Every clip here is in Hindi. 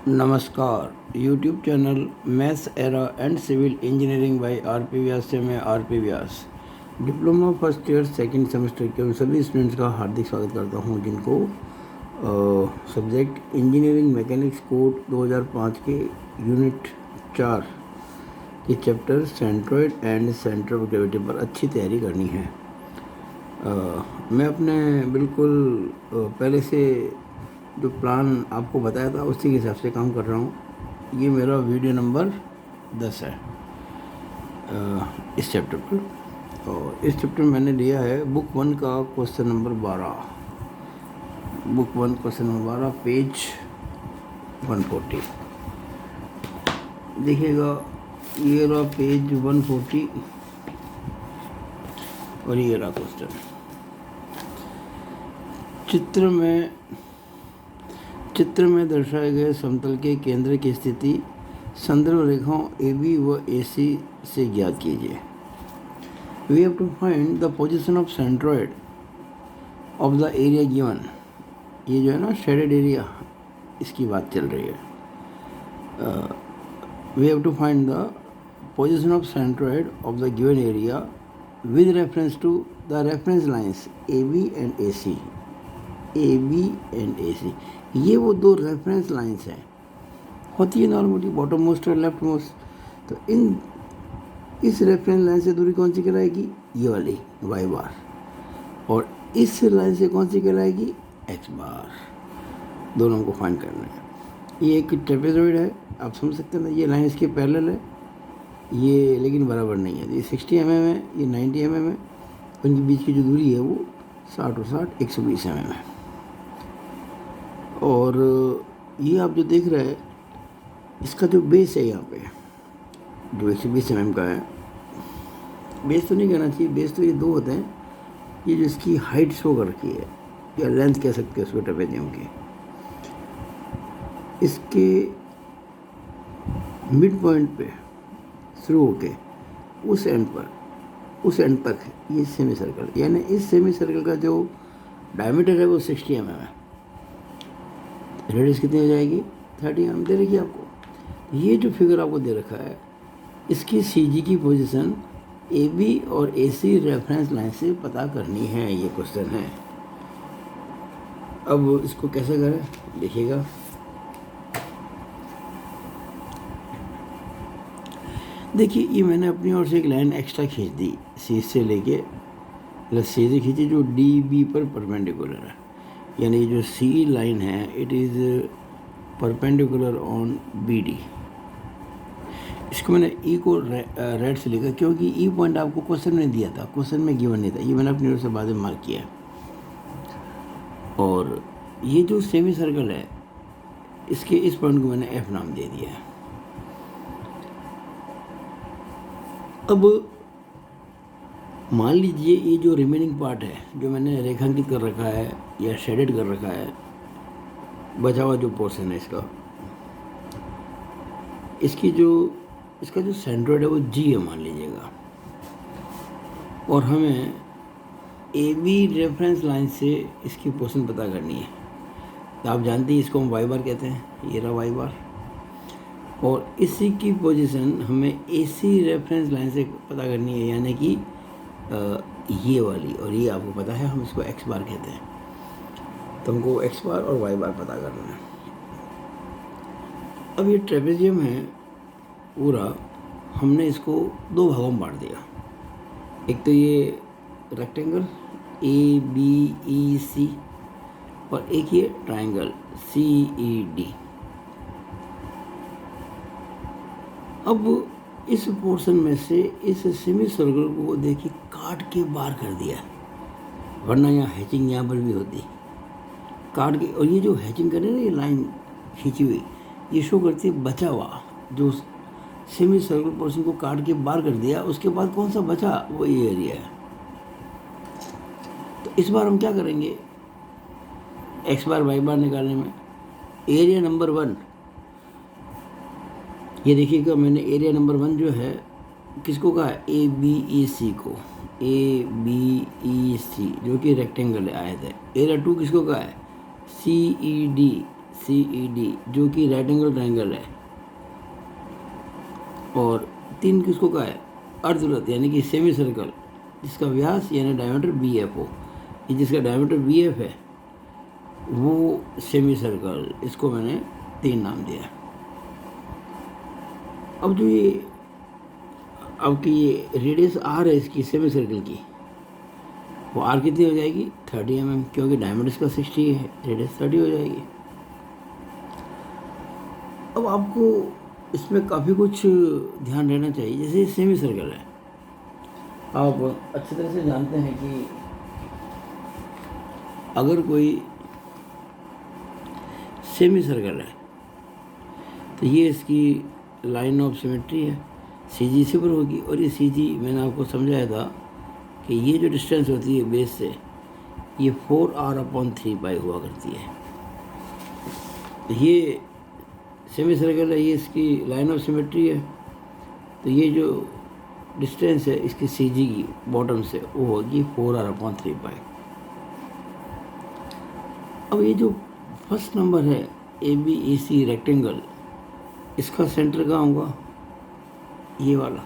नमस्कार। YouTube channel maths era and civil engineering by RP. Vyas से मैं RP. Vyas diploma first year second semester के उन सभी स्टूडेंट्स का हार्दिक स्वागत करता हूं जिनको सब्जेक्ट इंजीनियरिंग मैकेनिक्स कोड 2005 के यूनिट 4 के chapter centroid and centre of gravity पर अच्छी तैयारी करनी है। मैं अपने बिल्कुल पहले से जो प्लान आपको बताया था उसी के हिसाब से काम कर रहा हूँ। ये मेरा वीडियो नंबर 10 है इस चैप्टर पर, और इस चैप्टर में मैंने लिया है बुक 1 का question number 12। Book 1 question number 12 page 140। देखिएगा, ये रहा पेज 140 और ये रहा क्वेश्चन। चित्र में दर्शाए गए समतल के केंद्र की स्थिति संदर्भ रेखाओं AB व AC से ज्ञात कीजिए। We have to find the position of centroid of the area given. ये जो है ना शेडेड एरिया, इसकी बात चल रही है। We have to find the position of centroid of the given area with reference to the reference lines AB and AC। AB and AC, ये वो दो रेफरेंस लाइंस हैं, होती है नॉर्मली बॉटम मोस्ट और लेफ्ट मोस्ट। तो इस रेफरेंस लाइन से दूरी कौन सी कहलाएगी? ये वाली y बार, और इस लाइन से कौन सी कहलाएगी? x बार। दोनों को फाइंड करना है। ये एक ट्रेपेजॉइड है, आप समझ सकते हैं ना, ये लाइन इसके पैरेलल है, ये लेकिन बराबर नहीं है। ये 60 mm है, ये 90 mm है, उनके बीच की जो दूरी है वो 60 और 60 120 mm है। और ये आप जो देख रहे हैं, इसका जो बेस है यहाँ पे जो 120 mm का है, बेस तो नहीं कहना चाहिए, बेस तो ये दो होते हैं। ये जो इसकी हाइट शो कर रखी है या लेंथ कह सकते हैं उसको ट्रेपेजियम की, इसके मिड पॉइंट पे शुरू होके उस एंड तक ये सेमी सर्कल, यानी इस सेमी सर्कल का जो डायमीटर है वो 60 mm है। रेडियस कितनी हो जाएगी? 30 mm दे रखी है आपको। ये जो फिगर आपको दे रखा है, इसकी CG की पोजीशन AB और AC रेफरेंस लाइन से पता करनी है। ये क्वेश्चन है। अब इसको कैसे करें देखिएगा। देखिए, ये मैंने अपनी ओर से एक लाइन एक्स्ट्रा खींच दी, C से लेके C से खींची जो DB पर परपेंडिकुलर है, यानी जो C लाइन है it is perpendicular on BD। इसको मैंने E को रेड से लिखा क्योंकि E पॉइंट आपको क्वेश्चन में दिया था, क्वेश्चन में गिवन नहीं था, ये मैंने अपनी ओर से बाद में मार्क किया। और ये जो सेमी सर्कल है, इसके इस पॉइंट को मैंने F नाम दे दिया है। अब मान लीजिए ये जो रिमेनिंग पार्ट है जो मैंने रेखांकित कर रखा है या शेडेड कर रखा है, बचा हुआ जो पोर्शन है इसका जो सेंट्रोइड है वो G है मान लीजिएगा, और हमें AB रेफरेंस लाइन से इसकी पोजीशन पता करनी है। तो आप जानते हैं इसको हम y बार कहते हैं, ये रहा y बार, और इसी की पोजीशन हमें AC रेफरेंस लाइन से पता करनी है, यानी कि ये वाली, और ये आपको पता है हम इसको x बार कहते हैं। तो हमको x बार और y बार पता करना है। अब ये ट्रेपेजियम है पूरा, हमने इसको दो भागों में बांट दिया। एक तो ये रेक्टेंगल ABEC, और एक ये ट्रायंगल CED। अब इस पोर्शन में से इस सेमी सर्कल को देखिए काट के बाहर कर दिया, वरना यहाँ हैचिंग यहाँ पर भी होती, काट के। और ये जो हैचिंग करे ना, ये लाइन खींची हुई, ये शो करती है बचा हुआ जो सेमी सर्कल पोर्शन को काट के बाहर कर दिया। उसके बाद कौन सा बचा? वो ये एरिया है। तो इस बार हम क्या करेंगे x बार y बार निकालने में? एरिया नंबर 1, ये देखिएगा मैंने एरिया नंबर 1 जो है किसको कहा है? ABEC को, ABEC जो कि रेक्टेंगल है, आयत है। एरिया 2 किसको कहा है? CED BACED जो कि राइट एंगल ट्रायंगल है, और 3 किसको कहा है, अर्धवृत्त यानी कि सेमी सर्कल जिसका व्यास यानी डायमीटर BF हो। ये जिसका डायमीटर BF है वो सेमी सर्कल, इसको मैंने 3 नाम दिया। अब जो ये आपकी ये रेडियस R है इसकी सेमी सर्कल की, वो R कितनी हो जाएगी 30 mm, क्योंकि डायमीटर इसका 60 है, रेडियस 30 हो जाएगी। अब आपको इसमें काफ़ी कुछ ध्यान रहना चाहिए। जैसे सेमी सर्कल है, आप अच्छी तरह से जानते हैं कि अगर कोई सेमी सर्कल है तो ये इसकी लाइन ऑफ सिमेट्री है, CG इसी पर होगी। और ये CG मैंने आपको समझाया था कि ये जो डिस्टेंस होती है बेस से, ये 4r/3π हुआ करती है। तो ये सेमी सर्कल है, ये इसकी लाइन ऑफ सिमेट्री है, तो ये जो डिस्टेंस है इसकी CG की बॉटम से वो होगी 4r/3π। अब ये जो फर्स्ट नंबर है ABEC रेक्टेंगल, इसका सेंटर कहाँ होगा, ये वाला,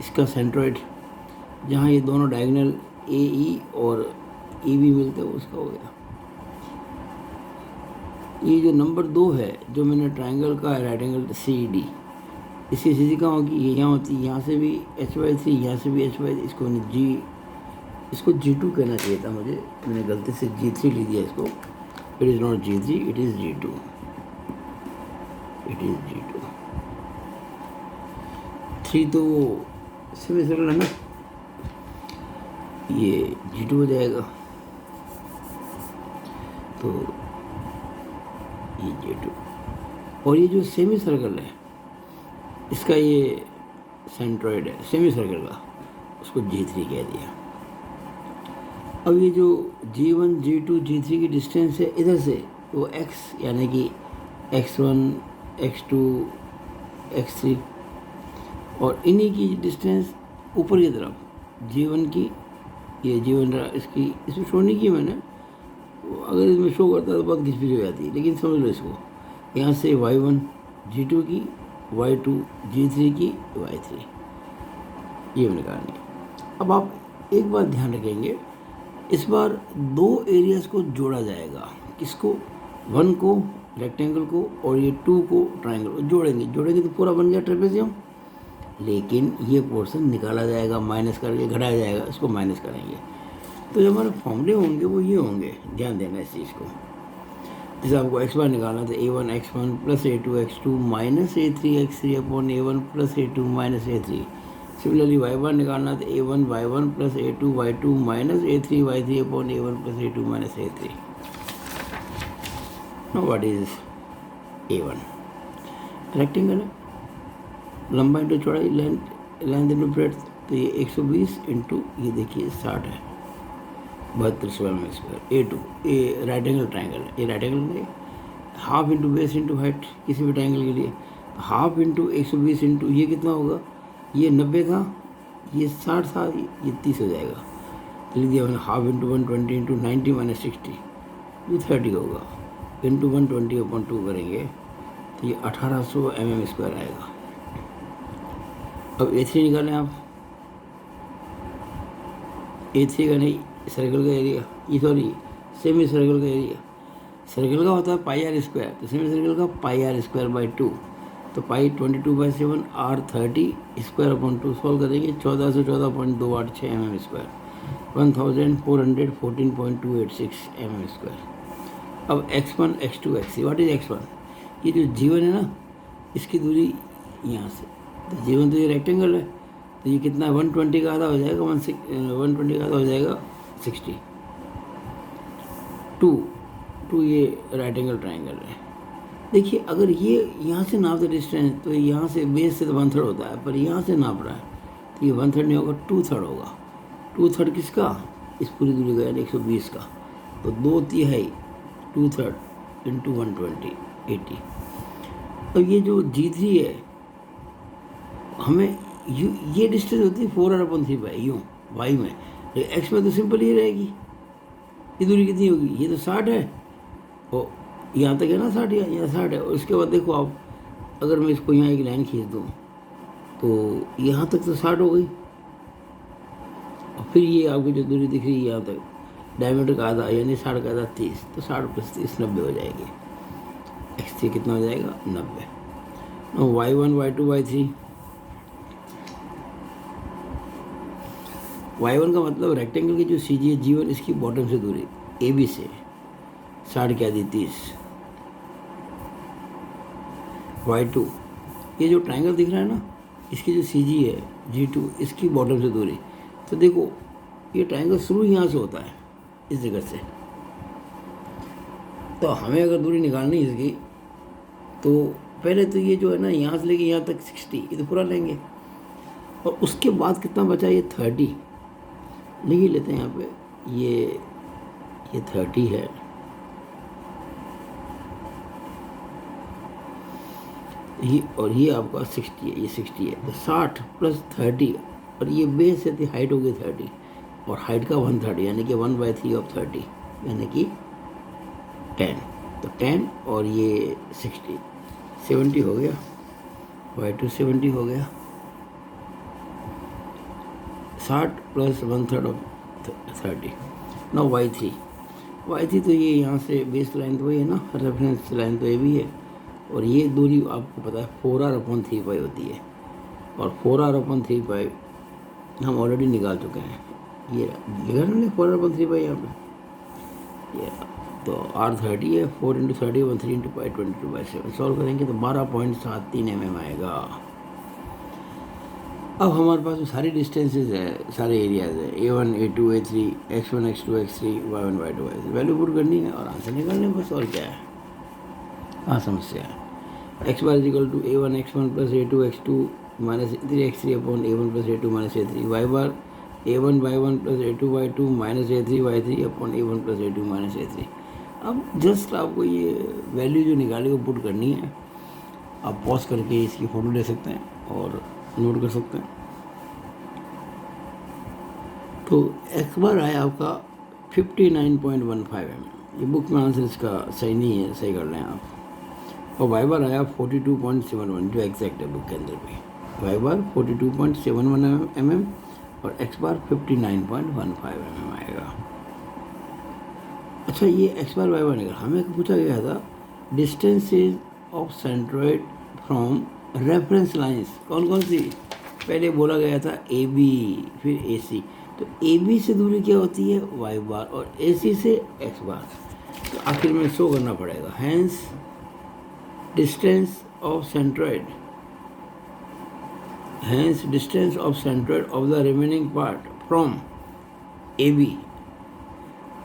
इसका सेंट्रोइड जहाँ ये दोनों डायगोनल AE और EB मिलते हैं उसका हो गया। ये जो नंबर 2 है जो मैंने ट्रायंगल का है राइट एंगल CED, इसकी CG कहाँ होगी, ये यहाँ होती है, यहाँ से भी h/3, यहाँ से भी h/3, इसको G2 कहना चाहिए था मुझे, मैंने गलती से G3 लिख दिया इसको। It is not G3, it is G2, it is G2। 3 तो सेमी सर्कल है ना, ये G2 हो जाएगा, तो ये G2। और ये जो सेमी सर्कल है इसका ये सेंट्रोइड है सेमी सर्कल का, उसको G3 कह दिया। अब ये जो G1, G2, G3 की डिस्टेंस है इधर से, वो x यानी कि x1, x2, x3, और इन्हीं की डिस्टेंस ऊपर की तरफ G1 की, ये G1 इसकी इसमें शो नहीं की मैंने, अगर इसमें शो करता तो बहुत घिचपिच हो जाती है, लेकिन समझ लो इसको, यहाँ से y1 G2 की, y2 G3 की, y3, ये मैंने कहा नहीं। अब आप एक बात ध्यान रखेंगे, इस बार 2 एरियाज को जोड़ा जाएगा, किसको, 1 को रेक्टेंगल को और ये 2 को ट्रायंगल को जोड़ेंगे तो पूरा बन गया ट्रेपेजियम। लेकिन ये पोर्शन निकाला जाएगा, माइनस करके घटाया जाएगा, इसको माइनस करेंगे। तो जो हमारे फॉर्मूले होंगे वो ये होंगे, ध्यान देना इस चीज़ को। जैसे आपको x बार निकालना तो a1 x1 plus a2 x2 minus a3 x3 upon a1 plus a2 minus a3। Similarly y बार निकालना तो a1 y1 plus a2 y2 minus a3 y3 upon a1 plus a2 minus a3। Now what is a1? Rectangle है, लंबाई इंटू चौड़ाई, लेंथ इंटू ब्रेड्थ, तो ये 120 इंटू ये देखिए 60 है, 7200 mm²। A2 ये राइट एंगल ट्रायंगल है, ये राइट एंगल नहीं, half into base into height किसी भी ट्रायंगल के लिए, हाफ इंटू 120 इंटू ये कितना होगा, ये 90 था, ये 60 था, ये 30 हो जाएगा, लिख दिया मैंने। हाफ इंटू 120 इंटू 90 माइनस 60, ये 30 होगा, इंटू 120/2 करेंगे तो ये 1800 mm² आएगा। अब A3 निकालें आप, A3 का नहीं, सर्कल का एरिया, ये सॉरी सेमी सर्कल का एरिया, सर्कल का होता है πr², तो सेमी सर्कल का πr²/2, तो पाई 22/7 r30 2/2 सॉल्व करेंगे, 1414.286 mm², 1414.286 mm²। अब x1 x2 x3, what is x1? ये जो G1 है ना, इसकी दूरी यहाँ से, तो G1 तो ये रेक्टेंगल है, तो ये कितना 120 का आधा हो जाएगा, 120 का आधा हो जाएगा 60। 2 ये राइट एंगल ट्रायंगल है। देखिए अगर ये यहाँ से नाप द डिस्टेंस, तो यहाँ से बेस से तो 1/3 होता है, पर यहाँ से नाप रहा है तो ये 1/3 नहीं होगा, 2/3 होगा। 2/3 किसका? इस पूरी दूरी का, यानी 120 का, तो 2/3 2/3 इंटू 120 80। अब ये जो G3 है, हमें ये डिस्टेंस होती है 4r/3π यूँ वाई में, एक्स में तो सिंपल ही रहेगी। ये दूरी कितनी होगी? ये तो 60 है, और यहाँ तक है ना 60, यहाँ 60 है। और उसके बाद देखो आप, अगर मैं इसको यहाँ एक लाइन खींच दूँ तो यहाँ तक तो 60 हो गई, और फिर ये आपकी जो दूरी दिख रही है यहाँ तक, डायमीटर का आधा यानी 60 का आधा 30, तो 60 + 30 90 हो जाएगी। x3 कितना हो जाएगा 90। y1 y2 y3, y1 का मतलब रेक्टेंगल की जो सी जी है G1, इसकी बॉटम से दूरी ए बी से 60 की आधी 30। y2 ये जो ट्रायंगल दिख रहा है ना, इसकी जो सी जी है G2, इसकी बॉटम से दूरी, तो देखो ये ट्रायंगल शुरू यहाँ से होता है इस जगह से। तो हमें अगर दूरी निकालनी है इसकी, तो पहले तो ये जो है ना यहाँ से लेके यहाँ तक 60, ये तो पूरा लेंगे, और उसके बाद कितना बचा, ये 30 लिख ही लेते हैं यहाँ पे, ये 30 है, ये और ये आपका 60 है, ये 60 है, तो 60 + 30, और ये बेस है, हाइट हो गई 30, और हाइट का 1/3 यानी कि 1/3 ऑफ 30 यानी कि 10, तो 10 और ये 60 70 हो गया, y2 70 हो गया, 60 + 1/3 ऑफ 30। ना y3 तो ये यहाँ से बेस लाइन तो वही है ना, रेफरेंस लाइन तो ये भी है, और ये दूरी आपको पता है 4r/3π होती है, और 4r/3π हम ऑलरेडी निकाल चुके हैं। ये लिखा ना 4r/3π यहाँ पे, ये तो r30 है, 4 × 30 13 × π 22/7 सॉल्व करेंगे तो 12.73 mm आएगा। अब हमारे पास सारी डिस्टेंसेज है, सारे एरियाज है, a1 a2 a3 x1 x2 x3 y1 y2 y3, value put करनी है और आंसर निकालने बस, और क्या है, हाँ समस्या है। x bar = a1 x1 + a2 x2 - a3 x3 upon a1 + a2 - a3, y bar a1 y1 + a2 y2 - a3 y3 upon a1 + a2 - a3। अब जस्ट आपको ये वैल्यू जो निकाली वो पुट करनी है। आप पॉज करके इसकी फ़ोटो ले सकते हैं और नोट कर सकते हैं। तो x बार आया आपका 59.15 mm, ये बुक में आंसर इसका सही नहीं है, सही कर लें आप। और y बार आया 42.71 जो एग्जैक्ट है बुक के अंदर भी, y बार 42.71 mm और x बार 59.15 mm आएगा। अच्छा, ये x बार y बार निकल, हमें पूछा गया था distances of centroid from reference lines, कौन कौन सी, पहले बोला गया था ए बी फिर ए सी, तो ए बी से दूरी क्या होती है y बार, और ए सी से x बार, तो आखिर में शो करना पड़ेगा। Hence distance of centroid of the remaining part from AB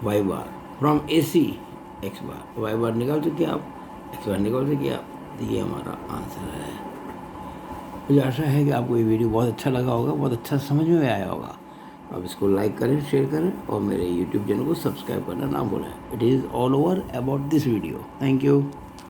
y bar, from AC x bar, y bar निकाल चुके आप, x bar निकाल चुके आप, तो ये हमारा आंसर है। मुझे आशा है कि आपको ये वीडियो बहुत अच्छा लगा होगा, बहुत अच्छा समझ में आया होगा। आप इसको लाइक करें, शेयर करें और मेरे YouTube चैनल को सब्सक्राइब करना ना भूलें। It is all over about this video. Thank you.